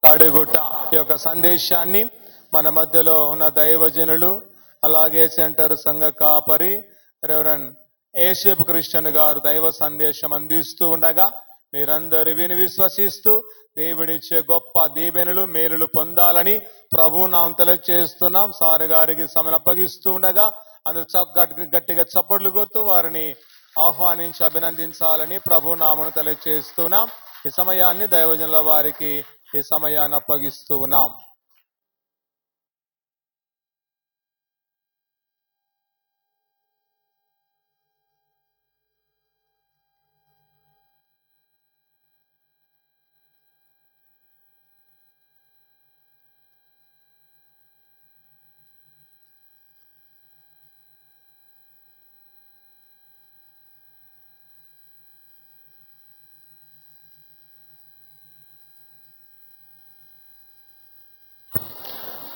కడుగుట. ఈ యొక్క సందేశాన్ని మన మధ్యలో ఉన్న దైవజనులు, అలాగే సెంటర్ సంఘ కాపరి రెవరెండ్ ఏసేపు క్రిస్టియన్ గారు దైవ సందేశం అందిస్తూ ఉండగా మీరందరూ విని విశ్వసిస్తూ దేవుడిచ్చే గొప్ప దీవెనలు మేలులు పొందాలని ప్రభునామం తెలియజేస్తున్నాం. సార్ గారికి సమయం అప్పగిస్తూ ఉండగా అందరూ గట్టిగా చప్పట్లు కొడుతూ వారిని ఆహ్వానించి అభినందించాలని ప్రభునామను తెలియజేస్తున్నాం. ఈ సమయాన్ని దైవజనుల వారికి ఈ సమయాన్ని అప్పగిస్తూ ఉన్నాం.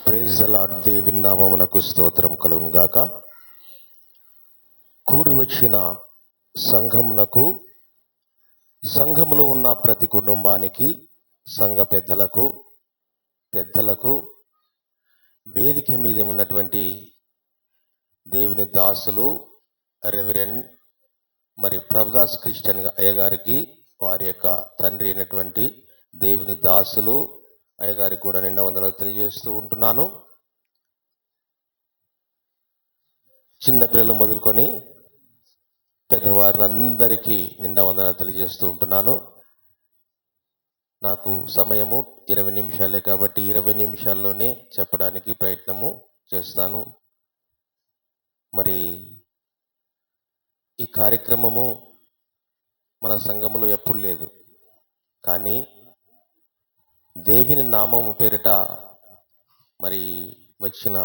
Praise the Lord. దేవుని నామమునకు స్తోత్రం కలుగును గాక. కూడి వచ్చిన సంఘమునకు, సంఘములో ఉన్న ప్రతి కుటుంబానికి, సంఘ పెద్దలకు వేదిక మీద ఉన్నటువంటి దేవుని దాసులు రెవరెండ్ మరి ప్రభుదాస్ క్రిస్టియన్ అయ్యగారికి, వారి యొక్క తండ్రి అయినటువంటి దేవుని దాసులు అయ్యగారికి కూడా నిండా వందనాలు తెలియజేస్తూ ఉంటున్నాను. చిన్నపిల్లలు మొదలుకొని పెద్దవారిని అందరికీ నిండా వందనాలు తెలియజేస్తూ ఉంటున్నాను. నాకు సమయము 20 నిమిషాలే కాబట్టి 20 నిమిషాల్లోనే చెప్పడానికి ప్రయత్నము చేస్తాను. మరి ఈ కార్యక్రమము మన సంఘములో ఎప్పుడు లేదు, కానీ దేవుని నామము పేరిట మరి వచ్చిన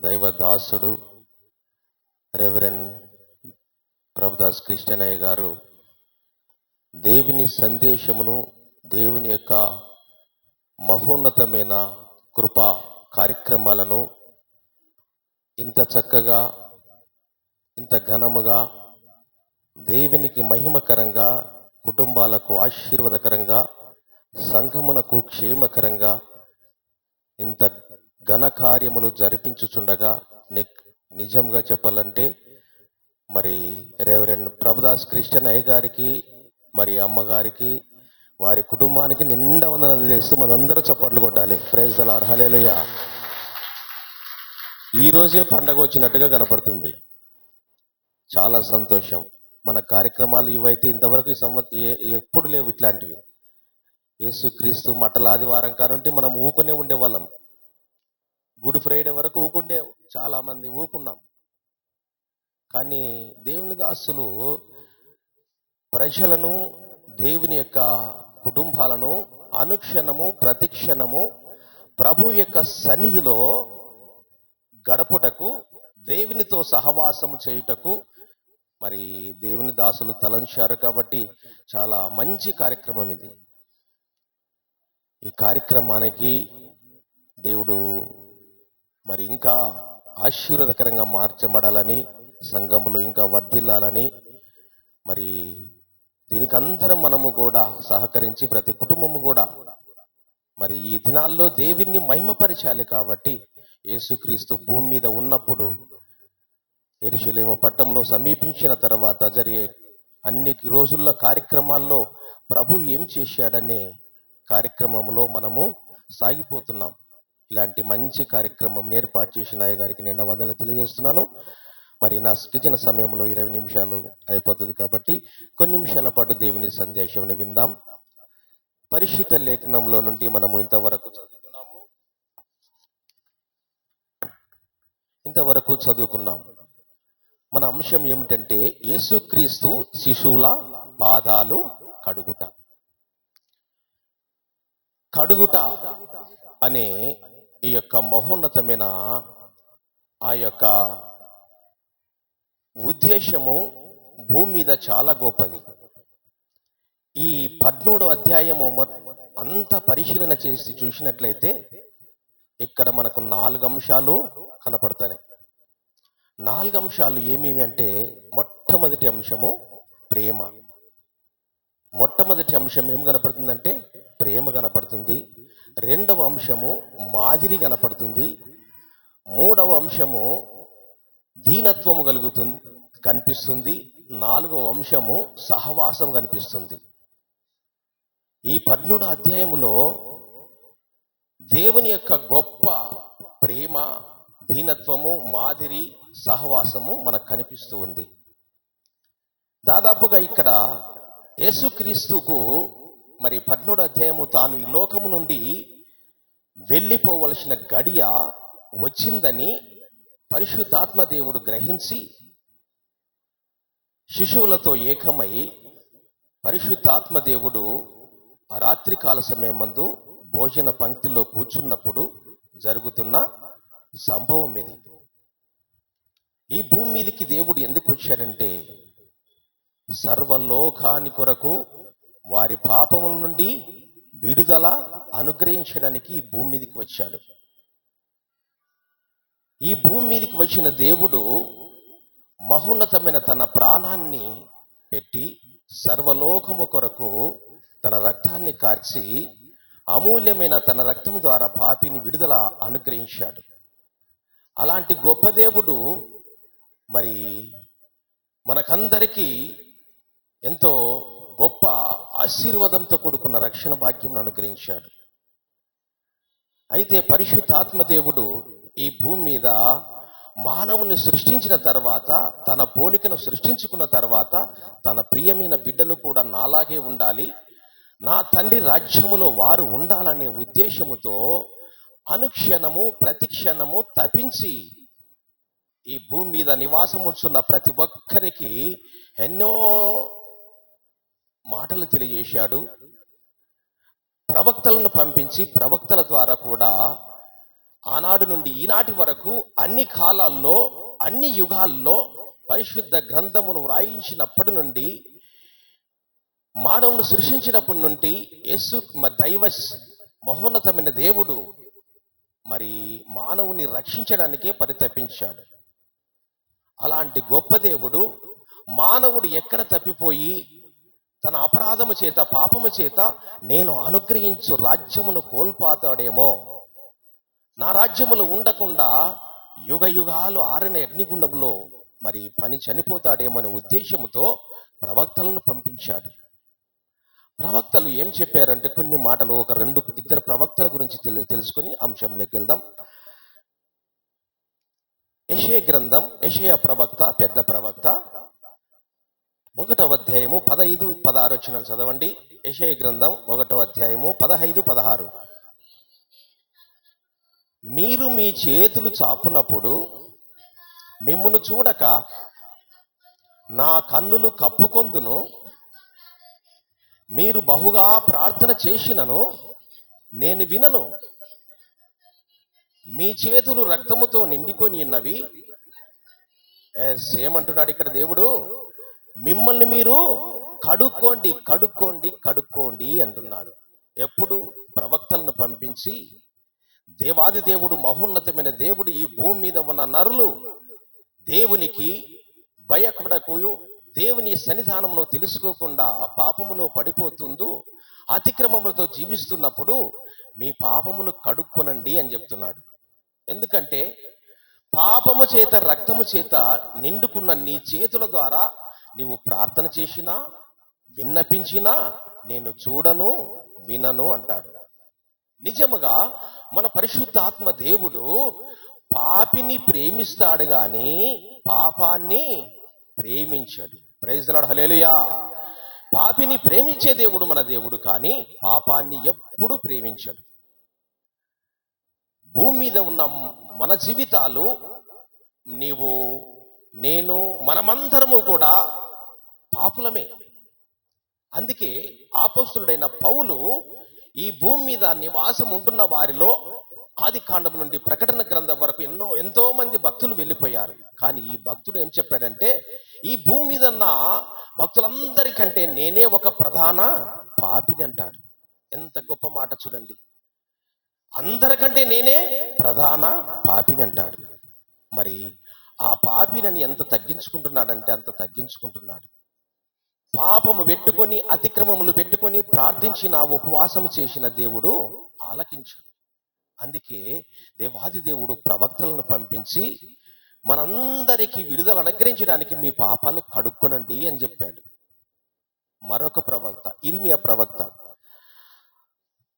దైవదాసుడు రెవరెండ్ ప్రభుదాస్ క్రిస్టియన్ అయ్య గారు దేవుని సందేశమును, దేవుని యొక్క మహోన్నతమైన కృపా కార్యక్రమాలను ఇంత చక్కగా, ఇంత ఘనముగా, దేవునికి మహిమకరంగా, కుటుంబాలకు ఆశీర్వాదకరంగా, సంఘమునకు క్షేమకరంగా ఇంత ఘన కార్యములు జరిపించుచుండగా నిజంగా చెప్పాలంటే మరి రెవరెండ్ ప్రభుదాస్ క్రిస్టియన్ అయ్య గారికి, మరి అమ్మగారికి, వారి కుటుంబానికి నిండా వందనాలు చేస్తూ మనందరూ చప్పట్లు కొట్టాలి. Praise the Lord. హల్లెలూయా. ఈరోజే పండగ వచ్చినట్టుగా కనపడుతుంది. చాలా సంతోషం. మన కార్యక్రమాలు ఇవైతే ఇంతవరకు ఎప్పుడు లేవు ఇట్లాంటివి. యేసుక్రీస్తు మట్టల ఆదివారం కానుంటే మనం ఊకునే ఉండేవాళ్ళం. గుడ్ ఫ్రైడే వరకు ఊకుండే చాలామంది ఊకున్నాం. కానీ దేవుని దాసులు ప్రజలను, దేవుని యొక్క కుటుంబాలను అనుక్షణము ప్రతిక్షణము ప్రభు యొక్క సన్నిధిలో గడపుటకు, దేవునితో సహవాసము చేయుటకు మరి దేవుని దాసులు తలంచారు. కాబట్టి చాలా మంచి కార్యక్రమం ఇది. ఈ కార్యక్రమానికి దేవుడు మరి ఇంకా ఆశీర్వాదకరంగా మార్చబడాలని, సంఘములో ఇంకా వర్ధిల్లాలని, మరి దీనికి అందరం మనము కూడా సహకరించి ప్రతి కుటుంబము కూడా మరి ఈ దినాల్లో దేవుణ్ణి మహిమపరచాలి. కాబట్టి యేసుక్రీస్తు భూమి మీద ఉన్నప్పుడు యెరూషలేము పట్టణమును సమీపించిన తర్వాత జరిగే అన్ని రోజుల్లో కార్యక్రమాల్లో ప్రభు ఏం చేశాడనే కార్యక్రమంలో మనము సాగిపోతున్నాం. ఇలాంటి మంచి కార్యక్రమం ఏర్పాటు చేసిన అయ్య గారికి నిండా వందనాలు తెలియజేస్తున్నాను. మరి నా ఇచ్చిన సమయంలో 20 నిమిషాలు అయిపోతుంది కాబట్టి కొన్ని నిమిషాల పాటు దేవుని సందేశం విందాం. పరిశుద్ధ లేఖనంలో నుండి మనము ఇంతవరకు చదువుకున్నాం. మన అంశం ఏమిటంటే యేసుక్రీస్తు శిశువుల పాదాలు కడుగుట అనే ఈ యొక్క మహోన్నతమైన ఆ యొక్క ఉద్దేశము భూమి మీద చాలా గొప్పది. ఈ 17వ అధ్యాయము అంత పరిశీలన చేసి చూసినట్లయితే ఇక్కడ మనకు 4 అంశాలు కనపడతాయి. 4 అంశాలు ఏమేమి అంటే, మొట్టమొదటి అంశము ప్రేమ. మొట్టమొదటి అంశం ఏం కనపడుతుందంటే ప్రేమ కనపడుతుంది. రెండవ అంశము మాదిరి కనపడుతుంది. మూడవ అంశము దీనత్వము కనిపిస్తుంది. నాలుగవ అంశము సహవాసం కనిపిస్తుంది. ఈ 13వ అధ్యాయములో దేవుని యొక్క గొప్ప ప్రేమ, దీనత్వము, మాదిరి, సహవాసము మనకు కనిపిస్తూ ఉంది. దాదాపుగా ఇక్కడ యేసుక్రీస్తుకు మరి 13వ అధ్యాయము తాను ఈ లోకము నుండి వెళ్ళిపోవలసిన గడియ వచ్చిందని పరిశుద్ధాత్మ దేవుడు గ్రహించి శిశువులతో ఏకమై పరిశుద్ధాత్మ దేవుడు ఆ రాత్రికాల సమయమందు భోజన పంక్తిలో కూర్చున్నప్పుడు జరుగుతున్న సంభవం ఇది. ఈ భూమి మీదకి దేవుడు ఎందుకు వచ్చాడంటే సర్వలోకాని కొరకు వారి పాపముల నుండి విడుదల అనుగ్రహించడానికి ఈ భూమి మీదకి వచ్చాడు. ఈ భూమి మీదకి వచ్చిన దేవుడు మహోన్నతమైన తన ప్రాణాన్ని పెట్టి సర్వలోకము కొరకు తన రక్తాన్ని కార్చి అమూల్యమైన తన రక్తం ద్వారా పాపిని విడుదల అనుగ్రహించాడు. అలాంటి గొప్ప దేవుడు మరి మనకందరికీ ఎంతో గొప్ప ఆశీర్వాదంతో కూడుకున్న రక్షణ భాగ్యం అనుగ్రహించాడు. అయితే పరిశుద్ధాత్మ దేవుడు ఈ భూమి మీద మానవుని సృష్టించిన తర్వాత, తన పోలికను సృష్టించుకున్న తర్వాత, తన ప్రియమైన బిడ్డలు కూడా నాలాగే ఉండాలి, నా తండ్రి రాజ్యములో వారు ఉండాలనే ఉద్దేశముతో అనుక్షణము ప్రతిక్షణము తపించి ఈ భూమి మీద నివాసం ఉంచున్న ప్రతి ఒక్కరికి ఎన్నో మాటలు తెలియజేశాడు. ప్రవక్తలను పంపించి ప్రవక్తల ద్వారా కూడా ఆనాడు నుండి ఈనాటి వరకు అన్ని కాలాల్లో అన్ని యుగాల్లో పరిశుద్ధ గ్రంథమును వ్రాయించినప్పటి నుండి, మానవుని సృష్టించినప్పటి నుండి యేసు దైవ మహోన్నతమైన దేవుడు మరి మానవుని రక్షించడానికే పరితపించాడు. అలాంటి గొప్ప దేవుడు మానవుడు ఎక్కడ తప్పిపోయి తన అపరాధము చేత పాపము చేత నేను అనుగ్రహించు రాజ్యమును కోల్పోతాడేమో, నా రాజ్యములో ఉండకుండా యుగ యుగాలు ఆరని అగ్నిగుండంలో మరి చనిపోతాడేమో అనే ఉద్దేశంతో ప్రవక్తలను పంపించాడు. ప్రవక్తలు ఏం చెప్పారంటే కొన్ని మాటలు, ఒక ఇద్దరు ప్రవక్తల గురించి తెలుసుకొని అంశంలోకి వెళ్దాం. యెషయా గ్రంథం, యెషయా ప్రవక్త, పెద్ద ప్రవక్త, 1వ అధ్యాయము 15-16 వచనాలు చదవండి. యెషయా గ్రంథం 1వ అధ్యాయము 15-16. మీరు మీ చేతులు చాపునప్పుడు మిమ్మును చూడక నా కన్నులు కప్పుకొందును, మీరు బహుగా ప్రార్థన చేసినను నేను వినను. మీ చేతులు రక్తముతో నిండుకొని ఉన్నవి. ఏమంటున్నాడు ఇక్కడ దేవుడు? మిమ్మల్ని మీరు కడుక్కోండి, కడుక్కోండి, కడుక్కోండి అంటున్నాడు. ఎప్పుడు? ప్రవక్తలను పంపించి దేవాది దేవుడు, మహోన్నతమైన దేవుడు ఈ భూమి మీద ఉన్న నరులు దేవునికి భయపడకు, దేవుని సన్నిధానమును తెలుసుకోకుండా పాపములో పడిపోతుందో, అతిక్రమములతో జీవిస్తున్నప్పుడు మీ పాపములు కడుక్కొనండి అని చెప్తున్నాడు. ఎందుకంటే పాపము చేత రక్తము చేత నిండుకున్న నీ చేతుల ద్వారా నీవు ప్రార్థన చేసినా విన్నపించినా నేను చూడను వినను అంటాడు. నిజముగా మన పరిశుద్ధాత్మ దేవుడు పాపిని ప్రేమిస్తాడు గాని పాపాన్ని ప్రేమించాడు. ప్రైజ్ ది లార్డ్, హల్లెలూయా. పాపిని ప్రేమించే దేవుడు మన దేవుడు, కానీ పాపాన్ని ఎప్పుడు ప్రేమించాడు. భూమి మీద ఉన్న మన జీవితాలు, నీవు నేను మనమందరము కూడా పాపులమే. అందుకే అపోస్తలుడైన పౌలు ఈ భూమి మీద నివాసం ఉంటున్న వారిలో ఆది కాండం నుండి ప్రకటన గ్రంథం వరకు ఎంతో మంది భక్తులు వెళ్ళిపోయారు. కానీ ఈ భక్తుడు ఏం చెప్పాడంటే, ఈ భూమి మీద ఉన్న భక్తులందరికంటే నేనే ఒక ప్రధాన పాపిని అంటాడు. ఎంత గొప్ప మాట చూడండి. అందరికంటే నేనే ప్రధాన పాపిని అంటాడు. మరి ఆ పాపినని ఎంత తగ్గించుకుంటున్నాడంటే అంత తగ్గించుకుంటున్నాడు. పాపము పెట్టుకొని అతిక్రమములు పెట్టుకొని ప్రార్థించిన ఉపవాసం చేసిన దేవుడు ఆలకించాడు. అందుకే దేవాది దేవుడు ప్రవక్తలను పంపించి మనందరికీ విడుదల అనుగ్రహించడానికి మీ పాపాలు కడుక్కొనండి అని చెప్పాడు. మరొక ప్రవక్త ఇర్మియా ప్రవక్త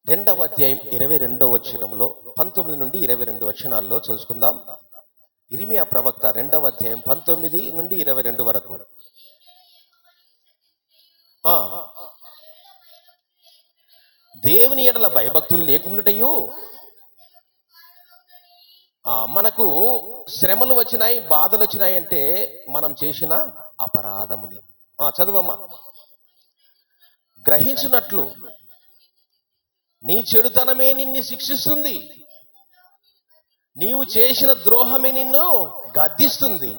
2వ అధ్యాయం 22వ వచనంలో 19 నుండి 22 వచనాల్లో చదువుకుందాం. ఇర్మియా ప్రవక్త 2వ అధ్యాయం 19 నుండి 22 వరకు. దేవుని ఎడల భయభక్తులు లేకుండాటయు మనకు శ్రమలు వచ్చినాయి, బాధలు వచ్చినాయి అంటే మనం చేసిన అపరాధములే. చదువమ్మా. గ్రహించున్నట్లు నీ చెడుతనమే నిన్ను శిక్షిస్తుంది, నీవు చేసిన ద్రోహమే నిన్ను గద్దిస్తుంది.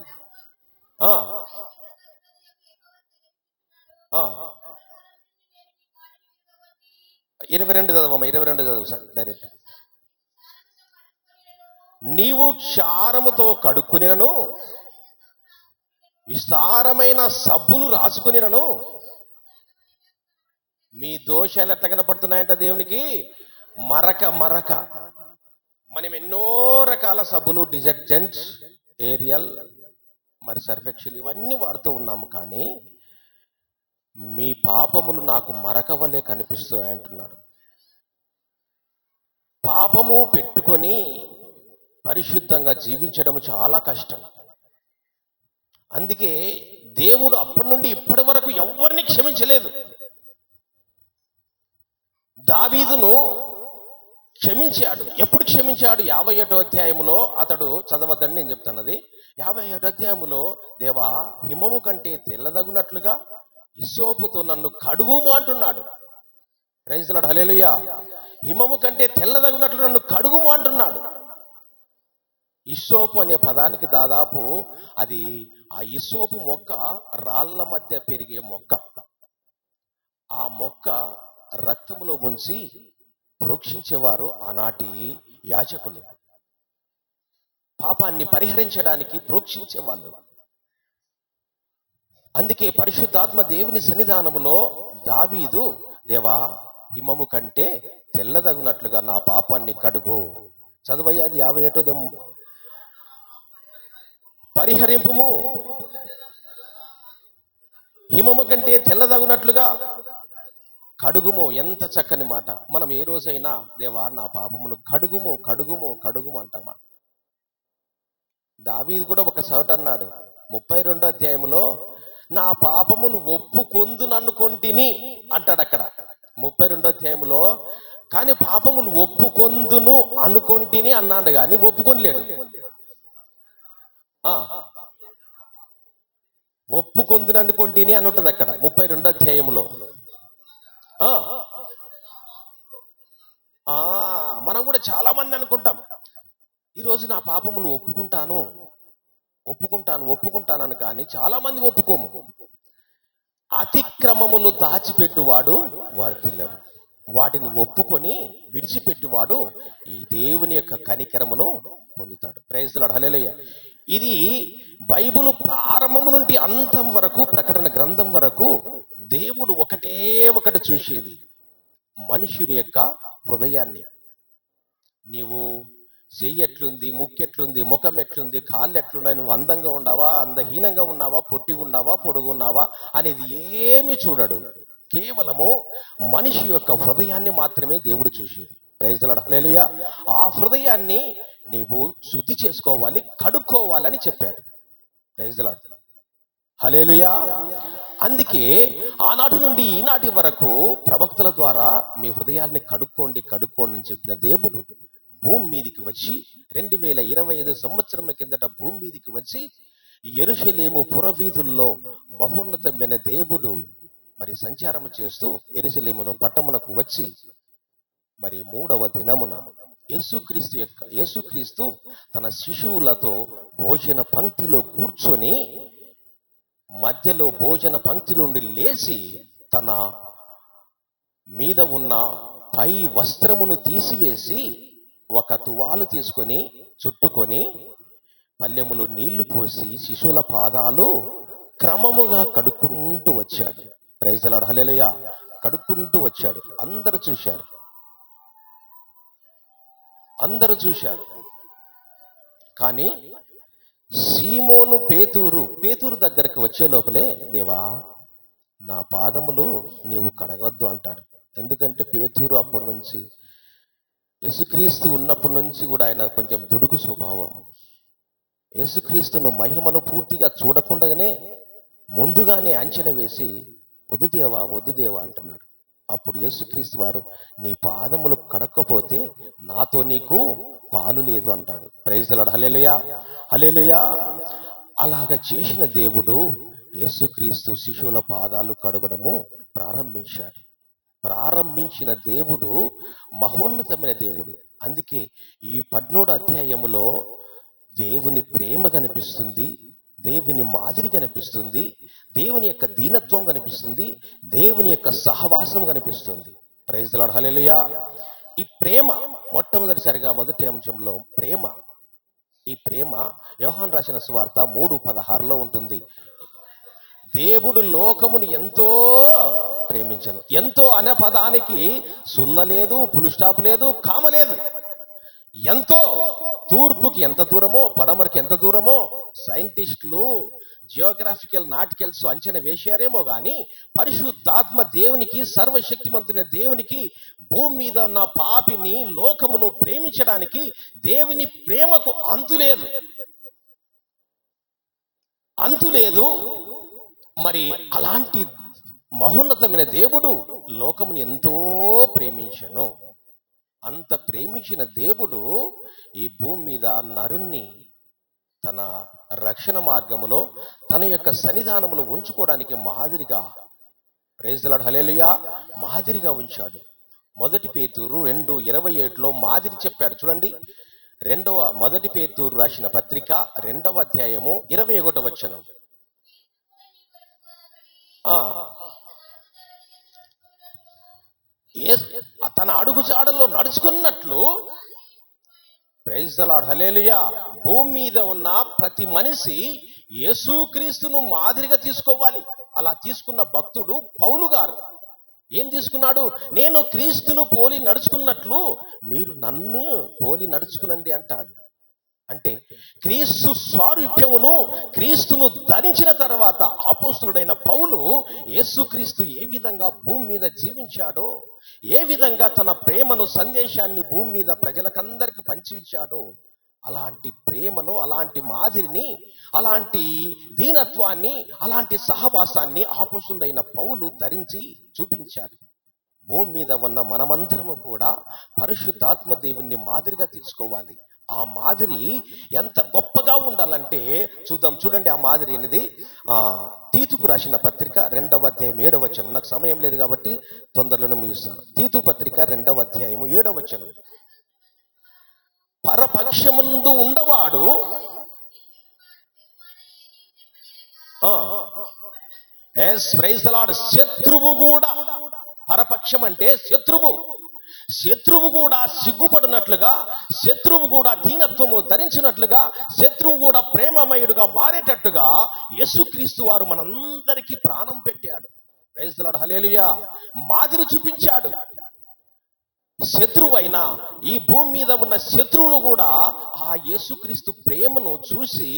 22 చదవమ్మా, 22 చదువు సార్ డైరెక్ట్. నీవు క్షారముతో కడుక్కునినను విస్తారమైన సబ్బులు రాసుకునినను. మీ దోషాలు ఎట్లా కనపడుతున్నాయంట దేవునికి? మరక మరక. మనం ఎన్నో రకాల సబ్బులు, డిటర్జెంట్స్, ఏరియల్, మరి సర్ఫెక్షల్ ఇవన్నీ వాడుతూ ఉన్నాము, కానీ మీ పాపములు నాకు మరక వలె కనిపిస్తాయి అంటున్నాడు. పాపము పెట్టుకొని పరిశుద్ధంగా జీవించడం చాలా కష్టం. అందుకే దేవుడు అప్పటి నుండి ఇప్పటి వరకు ఎవరిని క్షమించలేదు. దావీదును క్షమించాడు. ఎప్పుడు క్షమించాడు? 51వ అధ్యాయములో అతడు చదవద్దని నేను చెప్తున్నది. 51వ అధ్యాయములో, దేవా హిమము కంటే తెల్లదగునట్లుగా ఇస్సోపుతో నన్ను కడుగుము అంటున్నాడు. ప్రైజ్ ది లార్డ్, హల్లెలూయా. హిమము కంటే తెల్లదగునట్లు నన్ను కడుగుము అంటున్నాడు. ఇస్సోపు అనే పదానికి దాదాపు అది ఆ ఇస్సోపు మొక్క రాళ్ల మధ్య పెరిగే మొక్క. ఆ మొక్క రక్తములో ముంచి ప్రోక్షించేవారు ఆనాటి యాజకులు. పాపాన్ని పరిహరించడానికి ప్రోక్షించేవాళ్ళు. అందుకే పరిశుద్ధాత్మ దేవుని సన్నిధానములో దావీదు, దేవా హిమము కంటే తెల్లదగునట్లుగా నా పాపాన్ని కడుగు. చదువయ్యా, అది 51వ. పరిహరింపుము, హిమము కంటే తెల్లదగునట్లుగా కడుగుము. ఎంత చక్కని మాట. మనం ఏ రోజైనా దేవా నా పాపమును కడుగుము కడుగుము కడుగుము అంటామా? దావీదు కూడా ఒక చోట అన్నాడు, 32వ అధ్యాయంలో, నా పాపములు ఒప్పుకొందుననుకొంటిని అంటాడు అక్కడ 32వ అధ్యాయంలో. కానీ పాపములు ఒప్పుకొందును అనుకొంటిని అన్నాడు, కానీ ఒప్పుకొనలేడు. ఒప్పుకొందుననుకొంటిని అని ఉంటుంది అక్కడ 32వ అధ్యాయంలో. మనం కూడా చాలా మంది అనుకుంటాం, ఈరోజు నా పాపములు ఒప్పుకుంటాను ఒప్పుకుంటాను ఒప్పుకుంటానని, కానీ చాలా మంది ఒప్పుకోము. అతిక్రమములు దాచిపెట్టువాడు వర్ధిల్లడు, వాటిని ఒప్పుకొని విడిచిపెట్టువాడు ఈ దేవుని యొక్క కనికరమును పొందుతాడు. ప్రైజ్ ది లార్డ్, హల్లెలూయా. ఇది బైబిల్ ప్రారంభం నుండి అంతం వరకు, ప్రకటన గ్రంథం వరకు దేవుడు ఒకటే ఒకటి చూసేది, మనుషుని యొక్క హృదయాన్ని. నీవు చెయ్యి ఎట్లుంది, ముక్కెట్లుంది, ముఖం ఎట్లుంది, కాళ్ళు ఎట్లున్నాయి, నువ్వు అందంగా ఉన్నావా, అందహీనంగా ఉన్నావా, పొట్టిగా ఉన్నావా, పొడుగున్నావా అనేది ఏమీ చూడడు. కేవలము మనిషి యొక్క హృదయాన్ని మాత్రమే దేవుడు చూసేది. ప్రైజ్ ది లార్డ్, హల్లెలూయా. ఆ హృదయాన్ని నీవు శుద్ధి చేసుకోవాలి, కడుక్కోవాలని చెప్పాడు. ప్రైజ్ ది లార్డ్, హల్లెలూయా. అందుకే ఆనాటి నుండి ఈనాటి వరకు ప్రవక్తల ద్వారా మీ హృదయాల్ని కడుక్కోండి కడుక్కోండి అని చెప్పిన దేవుడు భూమి మీదికి వచ్చి 2025 సంవత్సరముల కిందట భూమి మీదికి వచ్చి యెరూషలేము పురవీధుల్లో మహోన్నతమైన దేవుడు మరి సంచారం చేస్తూ యెరూషలేమును పట్టణమునకు వచ్చి మరి 3వ దినమున యేసుక్రీస్తు తన శిశువులతో భోజన పంక్తిలో కూర్చొని మధ్యలో భోజన పంక్తి నుండి లేచి తన మీద ఉన్న పై వస్త్రమును తీసివేసి ఒక తువాలు తీసుకొని చుట్టుకొని పల్లెములో నీళ్లు పోసి శిశువుల పాదాలు క్రమముగా కడుక్కుంటూ వచ్చాడు. ప్రైజ్ ది లార్డ్, హల్లెలూయా. కడుక్కుంటూ వచ్చాడు. అందరూ చూశారు. కానీ సీమోను పేతురు దగ్గరికి వచ్చే లోపలే, దేవా నా పాదములు నీవు కడగవద్దు అంటాడు. ఎందుకంటే పేతురు అప్పటి నుంచి, యేసుక్రీస్తు ఉన్నప్పటి నుంచి కూడా ఆయన కొంచెం దుడుకు స్వభావం. యేసుక్రీస్తును మహిమను పూర్తిగా చూడకుండానే ముందుగానే అంచనా వేసి వద్దు దేవా అంటున్నాడు. అప్పుడు యేసుక్రీస్తు వారు, నీ పాదములు కడక్కపోతే నాతో నీకు పాలు లేదు అంటాడు. ప్రైజ్ ది లార్డ్, హల్లెలూయా, హల్లెలూయా. అలాగ చేసిన దేవుడు యేసుక్రీస్తు శిశువుల పాదాలు కడగడము ప్రారంభించిన దేవుడు మహోన్నతమైన దేవుడు. అందుకే ఈ 17వ అధ్యాయములో దేవుని ప్రేమ కనిపిస్తుంది, దేవుని మాదిరి కనిపిస్తుంది, దేవుని యొక్క దీనత్వం కనిపిస్తుంది, దేవుని యొక్క సహవాసం కనిపిస్తుంది. ప్రైజ్ ది లార్డ్, హల్లెలూయా. ఈ ప్రేమ మొట్టమొదటిసారిగా మొదటి అంశంలో ఈ ప్రేమ యోహాను రాసిన సువార్త 3:16 ఉంటుంది. దేవుడు లోకమును ఎంతో ప్రేమించను. ఎంతో అనే పదానికి సున్న లేదు, పులు స్టాప్ లేదు, కామ లేదు. ఎంతో, తూర్పుకి ఎంత దూరమో పడమరకి ఎంత దూరమో సైంటిస్టులు జియోగ్రాఫికల్ నాటికల్స్ అంచనా వేశారేమో కానీ పరిశుద్ధాత్మ దేవునికి, సర్వశక్తిమంతుని దేవునికి భూమి మీద ఉన్న పాపిని, లోకమును ప్రేమించడానికి దేవుని ప్రేమకు అంతు లేదు. మరి అలాంటి మహోన్నతమైన దేవుడు లోకముని ఎంతో ప్రేమించను. అంత ప్రేమించిన దేవుడు ఈ భూమి మీద నరుణ్ణి తన రక్షణ మార్గములో, తన యొక్క సన్నిధానములో ఉంచుకోవడానికి మాదిరిగా, ప్రైజ్ ది లార్డ్, హల్లెలూయా, మాదిరిగా ఉంచాడు. మొదటి పేతురు 2:27లో మాదిరి చెప్పాడు. చూడండి, మొదటి పేతురు రాసిన పత్రిక 2వ అధ్యాయము 21వ వచనం. తన అడుగుజాడల్లో నడుచుకున్నట్లు, ప్రైజ్ ది లార్డ్, హల్లెలూయా, భూమి మీద ఉన్న ప్రతి మనిషి యేసుక్రీస్తును మాదిరిగా తీసుకోవాలి. అలా తీసుకున్న భక్తుడు పౌలు గారు ఏం తీసుకున్నాడు? నేను క్రీస్తును పోలి నడుచుకున్నట్లు మీరు నన్ను పోలి నడుచుకునండి అంటాడు. అంటే క్రీస్తు స్వారూప్యమును, క్రీస్తును ధరించిన తర్వాత అపోస్తలుడైన పౌలు యేసుక్రీస్తు ఏ విధంగా భూమి మీద జీవించాడో, ఏ విధంగా తన ప్రేమను, సందేశాన్ని భూమి మీద ప్రజలకందరికి పంచివిచ్చాడో, అలాంటి ప్రేమను, అలాంటి మాదిరిని, అలాంటి దీనత్వాన్ని, అలాంటి సహవాసాన్ని అపోస్తలుడైన పౌలు ధరించి చూపించాడు. భూమి మీద ఉన్న మనమందరము కూడా పరిశుద్ధాత్మ దేవుణ్ణి మాదిరిగా తీసుకోవాలి. ఆ మాదిరి ఎంత గొప్పగా ఉండాలంటే చూడండి ఆ మాదిరి అనేది తీతుకు రాసిన పత్రిక 2వ అధ్యాయం 7వ వచనం. నాకు సమయం లేదు కాబట్టి తొందరలోనే ముగిస్తాను. తీతు పత్రిక 2వ అధ్యాయము 7వ వచనం. పరపక్షమందు ఉండవాడు, ప్రైజ్ ది లార్డ్, శత్రువు కూడా, పరపక్షం అంటే శత్రువు కూడా సిగ్గుపడినట్లుగా, శత్రువు కూడా దీనత్వము ధరించినట్లుగా, శత్రువు కూడా ప్రేమమయుడుగా మారేటట్టుగా యేసుక్రీస్తు వారు మనందరికీ ప్రాణం పెట్టాడు. ప్రైజ్ ది లార్డ్, హల్లెలూయా. మాదిరి చూపించాడు. శత్రువైన ఈ భూమి మీద ఉన్న శత్రువులు కూడా ఆ యేసుక్రీస్తు ప్రేమను చూసి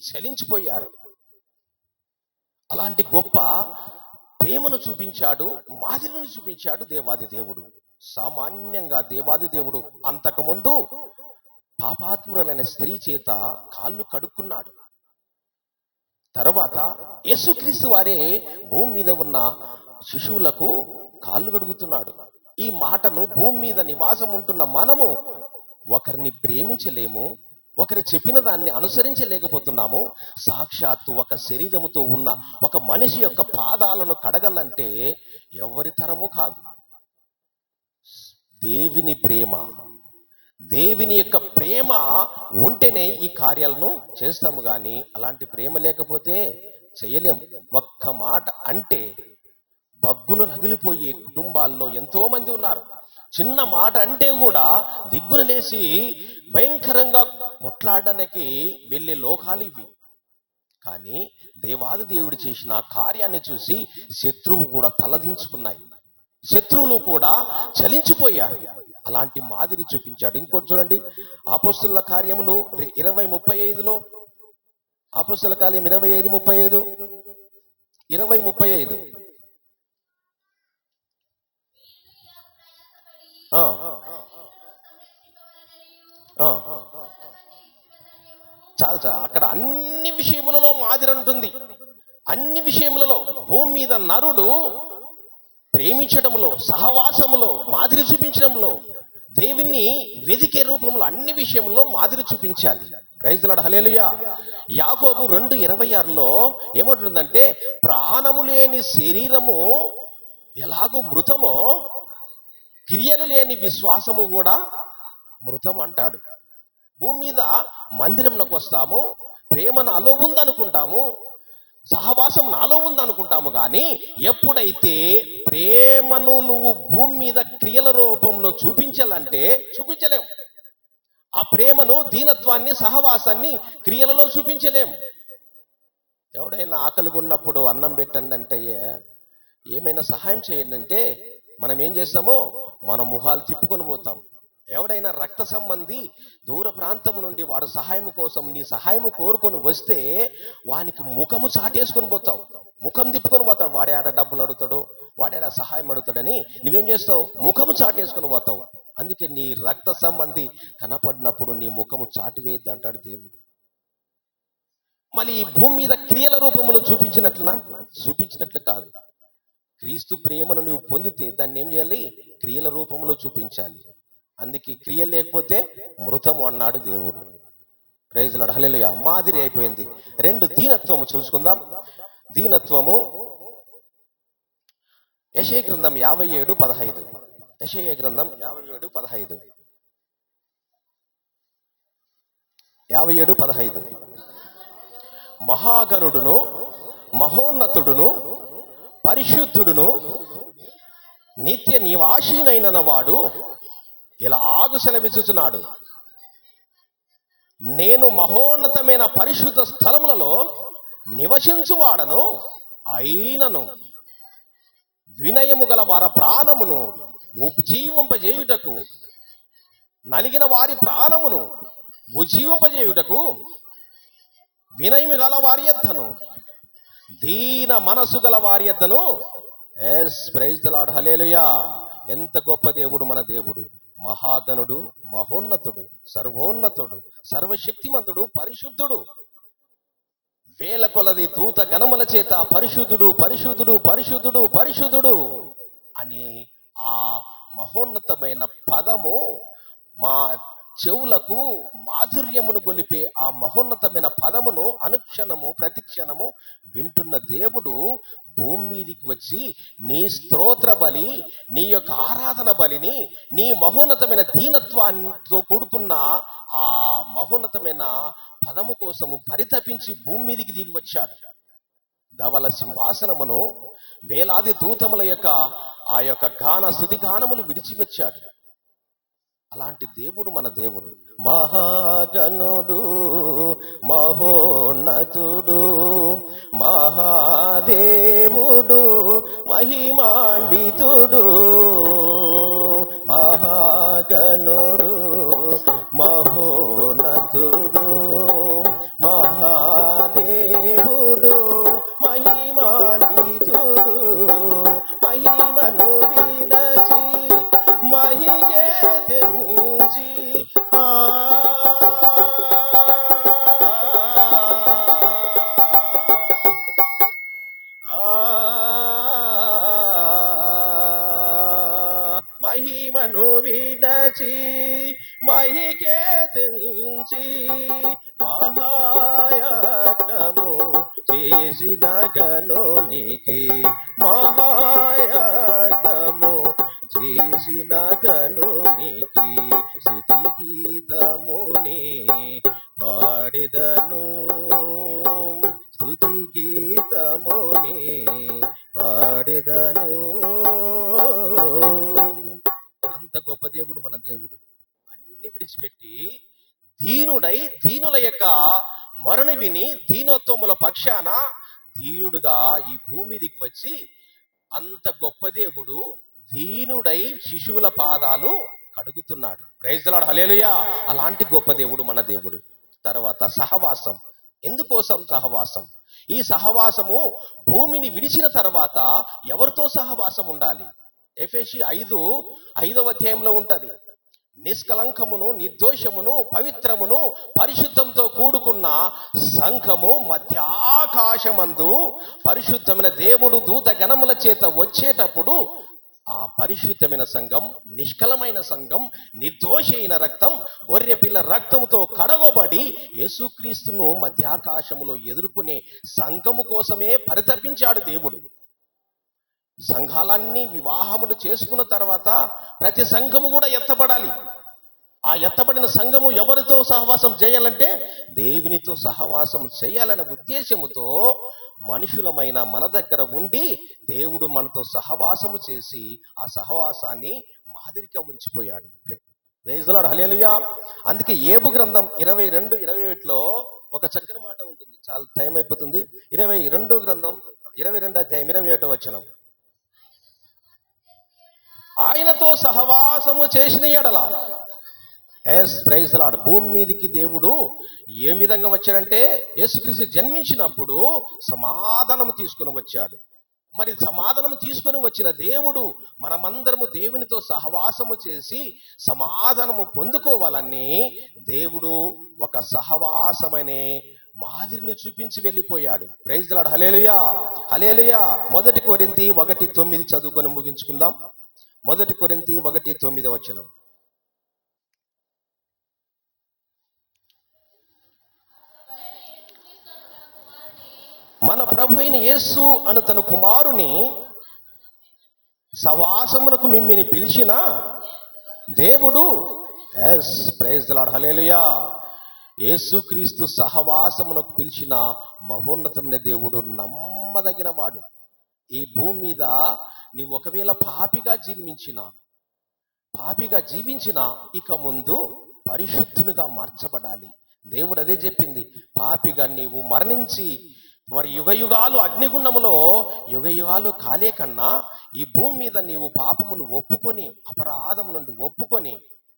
చలించిపోయారు. అలాంటి గొప్ప ప్రేమను చూపించాడు, మాదిరిని చూపించాడు దేవాది దేవుడు. సామాన్యంగా దేవాది దేవుడు అంతకుముందు పాపాత్మురాలైన స్త్రీ చేత కాళ్ళు కడుక్కున్నాడు. తర్వాత యేసుక్రీస్తు వారే భూమి మీద ఉన్న శిశువులకు కాళ్ళు కడుగుతున్నాడు. ఈ మాటను భూమి మీద నివాసం ఉంటున్న మనము ఒకరిని ప్రేమించలేము, ఒకరు చెప్పిన దాన్ని అనుసరించలేకపోతున్నాము. సాక్షాత్తు ఒక శరీరముతో ఉన్న ఒక మనిషి యొక్క పాదాలను కడగాలంటే ఎవరి తరము కాదు. దేవుని ప్రేమ, దేవుని యొక్క ప్రేమ ఉంటేనే ఈ కార్యాలను చేస్తాము, కానీ అలాంటి ప్రేమ లేకపోతే చేయలేము. ఒక్క మాట అంటే బగ్గును రగిలిపోయే కుటుంబాల్లో ఎంతో మంది ఉన్నారు. చిన్న మాట అంటే కూడా దిగ్గున లేచి భయంకరంగా కొట్లాడడానికి వెళ్ళే లోకాలు ఇవి. కానీ దేవాది దేవుడు చేసిన ఆ కార్యాన్ని చూసి శత్రువు కూడా తలదించుకున్నాయి, శత్రువులు కూడా చలించిపోయారు. అలాంటి మాదిరి చూపించాడు. ఇంకోటి చూడండి, అపోస్తలుల కార్యములు 20:35లో, అపోస్తలుల కార్యం 25:35, 20:35. చాలు చాలు, అక్కడ అన్ని విషయములలో మాదిరి ఉంటుంది. అన్ని విషయములలో భూమి మీద నరుడు ప్రేమించడంలో, సహవాసములో, మాదిరి చూపించడంలో, దేవుని వెదికే రూపంలో అన్ని విషయంలో మాదిరి చూపించాలి. ప్రైజ్ ది లార్డ్, హల్లెలూయా. యాకోబు 2:26లో ఏమంటుందంటే, ప్రాణము లేని శరీరము ఎలాగూ మృతమో క్రియలు లేని విశ్వాసము కూడా మృతం అంటాడు. భూమి మీద మందిరంలోకి వస్తాము, ప్రేమ నాలో ఉందనుకుంటాము, సహవాసం నాలో ఉందనుకుంటాము, కానీ ఎప్పుడైతే ప్రేమను నువ్వు భూమి మీద క్రియల రూపంలో చూపించాలంటే చూపించలేము. ఆ ప్రేమను, దీనత్వాన్ని, సహవాసాన్ని క్రియలలో చూపించలేము. ఎవడైనా ఆకలిగా ఉన్నప్పుడు అన్నం పెట్టండి అంటే, ఏమైనా సహాయం చేయండి అంటే మనం ఏం చేస్తామో మన ముఖాలు తిప్పుకొని పోతాం. ఎవడైనా రక్త సంబంధి దూర ప్రాంతం నుండి వాడు సహాయం కోసం నీ సహాయం కోరుకొని వస్తే వానికి ముఖము చాటేసుకొని పోతావు, ముఖం తిప్పుకొని పోతాడు. వాడేడ డబ్బులు అడుగుతాడు, వాడేడ సహాయం అడుగుతాడని నువ్వేం చేస్తావు? ముఖము చాటేసుకొని పోతావు. అందుకే నీ రక్త సంబంధి కనపడినప్పుడు నీ ముఖము చాటివేయద్దు అంటాడు దేవుడు. మళ్ళీ ఈ భూమి మీద క్రియల రూపంలో చూపించినట్లు కాదు. క్రీస్తు ప్రేమను నువ్వు పొందితే దాన్ని ఏం చేయాలి? క్రియల రూపంలో చూపించాలి. అందుకే క్రియ లేకపోతే మృతము అన్నాడు దేవుడు. ప్రైజ్ ది లార్డ్, హల్లెలూయా. మాదిరి అయిపోయింది. 2 దీనత్వము చూసుకుందాం. దీనత్వము యెషయా గ్రంథం 57:15. యెషయా గ్రంథం 57:15. 57:15. మహాగణుడును, మహోన్నతుడును, పరిశుద్ధుడును, నిత్య నివాసీనైన వాడు ఇలా ఆగు సెలవిచ్చుచున్నాడు, నేను మహోన్నతమైన పరిశుద్ధ స్థలములలో నివసించువాడను అయినను వినయము గల వారి ప్రాణమును ఉజ్జీవింపజేయుటకు, నలిగిన వారి ప్రాణమును ఉజ్జీవింపజేయుటకు, వినయము గల వారి యొద్దను, దీన మనసు గల వారి యొద్దను. ఎస్, ప్రైజ్ ది లార్డ్, హల్లెలూయా. ఎంత గొప్ప దేవుడు మన దేవుడు! మహాగణుడు, మహోన్నతుడు, సర్వోన్నతుడు, సర్వశక్తిమంతుడు, పరిశుద్ధుడు. వేల కొలది దూత గణముల చేత పరిశుద్ధుడు, పరిశుద్ధుడు, పరిశుద్ధుడు, పరిశుద్ధుడు అని ఆ మహోన్నతమైన పదము మా చెవులకు మాధుర్యమును గొలిపే ఆ మహోన్నతమైన పదమును అనుక్షణము ప్రతిక్షణము వింటున్న దేవుడు భూమి మీదికి వచ్చి నీ స్తోత్ర బలి, నీ యొక్క ఆరాధన బలిని, నీ మహోన్నతమైన దీనత్వంతో కూడుకున్న ఆ మహోన్నతమైన పదము కోసము పరితపించి భూమి మీదికి దిగి వచ్చాడు. ధవల సింహాసనమును వేలాది దూతముల యొక్క ఆ యొక్క గాన స్తుతి గానములు విడిచి వచ్చాడు. అలాంటి దేవుడు మన దేవుడు. మహాగణుడు, మహోన్నతుడు, మహాదేవుడు, మహిమాన్వితుడు. మహాగణుడు, మహోన్నతుడు, మహాదేవుడు, మహిమాన్వితుడు. మహిమను విడచి మహికే తెంచి మహిమను విడచి మహికే తెంచి మహాయజ్ఞము చేసిన గనునికి, మహాయజ్ఞము చేసిన గనునికి స్తుతి గీతముని పాడెదను, స్తుతి గీతముని పాడెదను. అంత గొప్ప దేవుడు మన దేవుడు. అన్ని విడిచిపెట్టి దీనుడై దీనుల యొక్క మొరని విని దీనోత్తముల పక్షాన దీనుడుగా ఈ భూమి మీదికి వచ్చి, అంత గొప్ప దేవుడు దీనుడై శిశువుల పాదాలు కడుగుతున్నాడు. ప్రైజ్ ది లార్డ్, హల్లెలూయా. అలాంటి గొప్ప దేవుడు మన దేవుడు. తర్వాత సహవాసం. ఎందుకోసం సహవాసం? ఈ సహవాసము భూమిని విడిచిన తర్వాత ఎవరితో సహవాసం ఉండాలి? ఎఫెసీ 5వ అధ్యాయంలో ఉంటది. నిష్కలంకమును, నిర్దోషమును, పవిత్రమును, పరిశుద్ధంతో కూడుకున్న సంఘము మధ్యాకాశమందు పరిశుద్ధమైన దేవుడు దూత గణముల చేత వచ్చేటప్పుడు ఆ పరిశుద్ధమైన సంఘం, నిష్కలమైన సంఘం, నిర్దోష అయిన రక్తం, గొర్రెపిల్ల రక్తంతో కడగబడి యేసుక్రీస్తును మధ్యాకాశములో ఎదుర్కొనే సంఘము కోసమే పరితపించాడు దేవుడు. సంఘాలన్నీ వివాహములు చేసుకున్న తర్వాత ప్రతి సంఘము కూడా ఎత్తబడాలి. ఆ ఎత్తబడిన సంఘము ఎవరితో సహవాసం చేయాలంటే దేవునితో సహవాసం చేయాలనే ఉద్దేశముతో మనుషులమైన మన దగ్గర ఉండి దేవుడు మనతో సహవాసము చేసి ఆ సహవాసాన్ని మాదిరిగా ఉంచిపోయాడు. ప్రైజ్ ది లార్డ్, హల్లెలూయా. అందుకే ఏబు గ్రంథం 22:21లో ఒక చక్కని మాట ఉంటుంది. చాలా టైం అయిపోతుంది. 22 గ్రంథం 22 అధ్యాయం 21వ వచనం. ఆయనతో సహవాసము చేసిన ఎడల, ప్రైజ్ ది లార్డ్, భూమి మీదికి దేవుడు ఏ విధంగా వచ్చాడంటే యేసుక్రీస్తు జన్మించినప్పుడు సమాధానం తీసుకుని వచ్చాడు. మరి సమాధానం తీసుకొని వచ్చిన దేవుడు మనమందరము దేవునితో సహవాసము చేసి సమాధానము పొందుకోవాలని దేవుడు ఒక సహవాసమనే మాదిరిని చూపించి వెళ్ళిపోయాడు. ప్రైజ్ ది లార్డ్, హల్లెలూయా, హల్లెలూయా. 1 కొరింథీ 1:9 చదువుకొని ముగించుకుందాం. 1 కొరింథీ 1:9 వచనం. మన ప్రభు అయిన యేసు అను తన కుమారుని సహవాసమునకు మిమ్మిని పిలిచిన దేవుడు, ప్రైజ్ ది లార్డ్, హల్లెలూయా, యేసుక్రీస్తు సహవాసమునకు పిలిచిన మహోన్నతమైన దేవుడు నమ్మదగిన వాడు. ఈ భూమి మీద నీవు ఒకవేళ పాపిగా జీవించిన ఇక ముందు పరిశుద్ధునిగా మార్చబడాలి. దేవుడు అదే చెప్పింది. పాపిగా నీవు మరణించి మరి యుగయుగాలు అగ్నిగుండములో యుగయుగాలు కాలే కన్నా ఈ భూమి మీద నీవు పాపములు ఒప్పుకొని, అపరాధము నుండి ఒప్పుకొని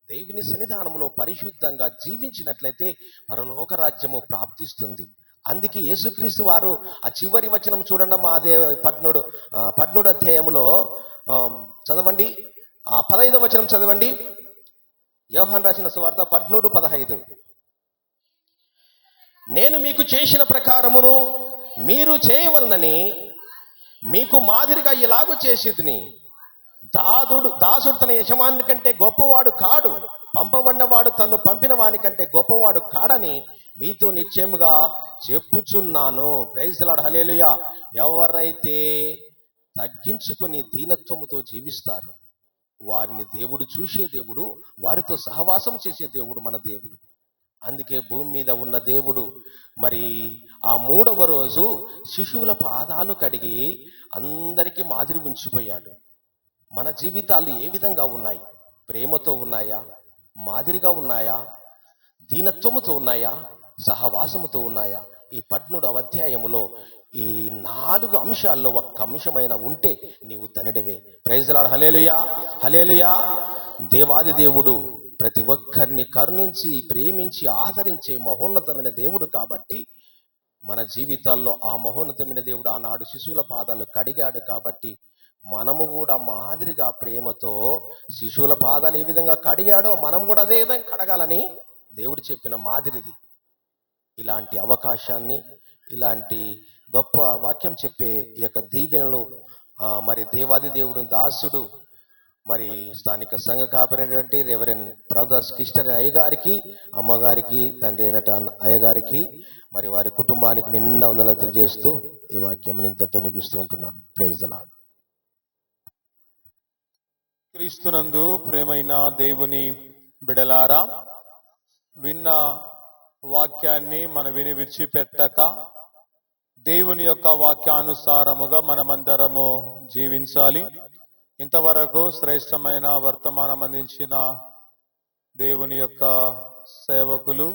దేవుని సన్నిధానంలో పరిశుద్ధంగా జీవించినట్లయితే పరలోక రాజ్యము ప్రాప్తిస్తుంది. అందుకే యేసుక్రీస్తు వారు ఆ చివరి వచనం చూడండి, మా 17 అధ్యాయములో చదవండి, 15వ వచనం చదవండి. యోహాను రాసిన సువార్త 17:15. నేను మీకు చేసిన ప్రకారమును మీరు చేయవలనని మీకు మాదిరిగా ఇలాగు చేసేదిని. దాసుడు తన యజమాని కంటే గొప్పవాడు కాడు, పంపబడినవాడు తను పంపిన వాని కంటే గొప్పవాడు కాడని మీతో నిశ్చయముగా చెప్పుచున్నాను. ప్రైజ్ ది లార్డ్, హల్లెలూయా. ఎవరైతే తగ్గించుకొని దీనత్వముతో జీవిస్తారో వారిని దేవుడు చూసే దేవుడు, వారితో సహవాసం చేసే దేవుడు మన దేవుడు. అందుకే భూమి మీద ఉన్న దేవుడు మరి ఆ 3వ రోజు శిశువుల పాదాలు కడిగి అందరికీ మాదిరి ఉంచిపోయాడు. మన జీవితాలు ఏ విధంగా ఉన్నాయి? ప్రేమతో ఉన్నాయా? మాదిరిగా ఉన్నాయా? దీనత్వముతో ఉన్నాయా? సహవాసముతో ఉన్నాయా? ఈ 17వ అధ్యాయములో ఈ 4 అంశాల్లో ఒక్క అంశమైన ఉంటే నీవు ధన్యుడవే. ప్రైజ్ ది లార్డ్, హల్లెలూయా, హల్లెలూయా. దేవాది దేవుడు ప్రతి ఒక్కరిని కరుణించి ప్రేమించి ఆదరించే మహోన్నతమైన దేవుడు కాబట్టి మన జీవితాల్లో ఆ మహోన్నతమైన దేవుడు ఆనాడు శిశువుల పాదాలు కడిగాడు కాబట్టి మనము కూడా మాదిరిగా ప్రేమతో శిశువుల పాదాలు ఏ విధంగా కడిగాడో మనం కూడా అదే విధంగా కడగాలని దేవుడు చెప్పిన మాదిరిది. ఇలాంటి అవకాశాన్ని, ఇలాంటి గొప్ప వాక్యం చెప్పే ఈ యొక్క దీవెనలు మరి దేవాది దేవుడు దాసుడు మరి స్థానిక సంఘ కాపరైనటువంటి రెవరెండ్ ప్రభుదాస్ కిస్టర్ అయ్యగారికి, అమ్మగారికి, తండ్రి అయినట అయ్యగారికి, మరి వారి కుటుంబానికి నిండా వందనాలు చేస్తూ ఈ వాక్యం ఇంతతో ముగిస్తూ ఉంటున్నాను. Praise the Lord. క్రీస్తునందు ప్రేమైన దేవుని బిడలారా, విన్న వాక్యాన్ని మనం విడిచిపెట్టక దేవుని యొక్క వాక్యానుసారముగా మనమందరము జీవించాలి. ఇంతవరకు శ్రేష్టమైన వర్తమానం అందించిన దేవుని యొక్క సేవకులు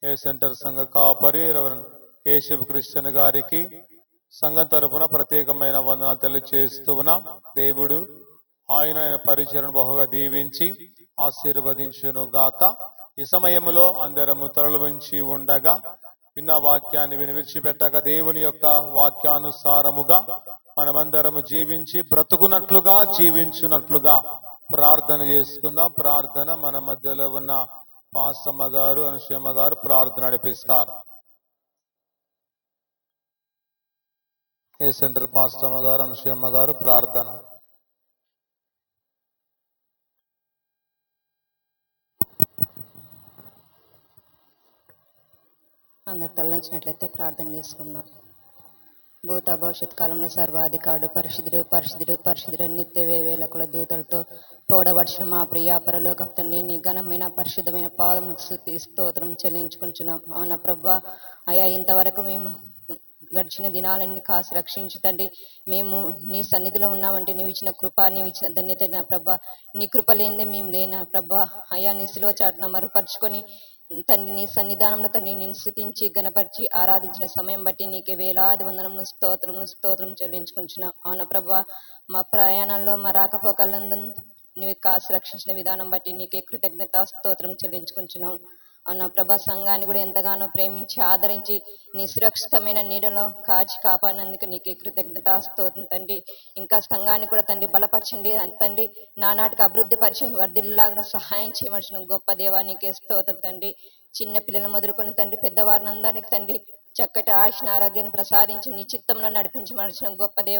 ఏ సెంటర్ సంఘ కాపరి రెవరెండ్ ఏషబ్ క్రిస్టియన్ గారికి సంఘం తరపున ప్రత్యేకమైన వందనాలు తెలియజేస్తూ ఉన్నాం. దేవుడు ఆయన పరిచయను బహుగా దీవించి ఆశీర్వదించును గాక. ఈ సమయంలో అందరము తలలు వంచి ఉండగా విన్న వాక్యాన్ని విడిచిపెట్టక దేవుని యొక్క వాక్యానుసారముగా మనమందరము జీవించి బ్రతుకున్నట్లుగా జీవించున్నట్లుగా ప్రార్థన చేసుకుందాం. ప్రార్థన మన మధ్యలో ఉన్న పాసమ్మ గారు, అనుషమ్మ గారు ప్రార్థన నడిపిస్తారు. ఏ సెంటర్ పాస్టమ్మ గారు, అనుషమ్మ గారు ప్రార్థన. అందరు తల్లించినట్లయితే ప్రార్థన చేసుకుందాం. భూత భవిష్యత్ కాలంలో సర్వాధికారుడు పరిశుద్ధుడు పరిశుద్ధుడు పరిశుద్ధుడు నిత్య వేవేలకుల దూతలతో పోడబడిచిన మా ప్రియ పరలోకపు తండ్రి, నీ ఘనమైన పరిశుద్ధమైన పాదములకు స్తుతి స్తోత్రం చెల్లించుకుంటున్నాం. అవునా ప్రభా, అయా ఇంతవరకు మేము గడిచిన దినాలన్నీ కాసి రక్షించు తండ్రి. మేము నీ సన్నిధిలో ఉన్నామంటే నీవు ఇచ్చిన కృప, నీవు ఇచ్చిన ధన్యత నా ప్రభా. నీ కృప లేనిదే మేము లేనా ప్రభా. అయా నీ సిలువ చాటున మరుపరుచుకొని తండ్రి నీ సన్నిధానంలో తండ్రి నేను స్తుతించి గణపరిచి ఆరాధించిన సమయం బట్టి నీకే వేలాది వందనములు స్తోత్రం చెల్లించుకుంటున్నాం. అవునా ప్రభా, మా ప్రయాణాల్లో మా రాకపోకలందు నీవు కాసి రక్షించిన విధానం బట్టి నీకే కృతజ్ఞత స్తోత్రం చెల్లించుకుంటున్నాం. అవునా ప్రభా, సంఘాన్ని కూడా ఎంతగానో ప్రేమించి ఆదరించి నీ సురక్షితమైన నీడలో కాచి కాపాడినందుకు నీకే కృతజ్ఞత స్తోత్రం తండ్రి. ఇంకా సంఘాన్ని కూడా తండ్రి బలపరచండి తండ్రి, నానాటికి అభివృద్ధి పరిచి వర్ధిల్లాగా సహాయం చేయవలసిన గొప్ప దేవా నీకే స్తోత్రం తండ్రి. చిన్న పిల్లలు మొదలుకొని తండ్రి పెద్దవారిని అందరికీ తండ్రి చక్కటి ఆయుష్ణ ఆరోగ్యాన్ని ప్రసాదించి నీ చిత్తంలో నడిపించవలసిన గొప్ప దేవ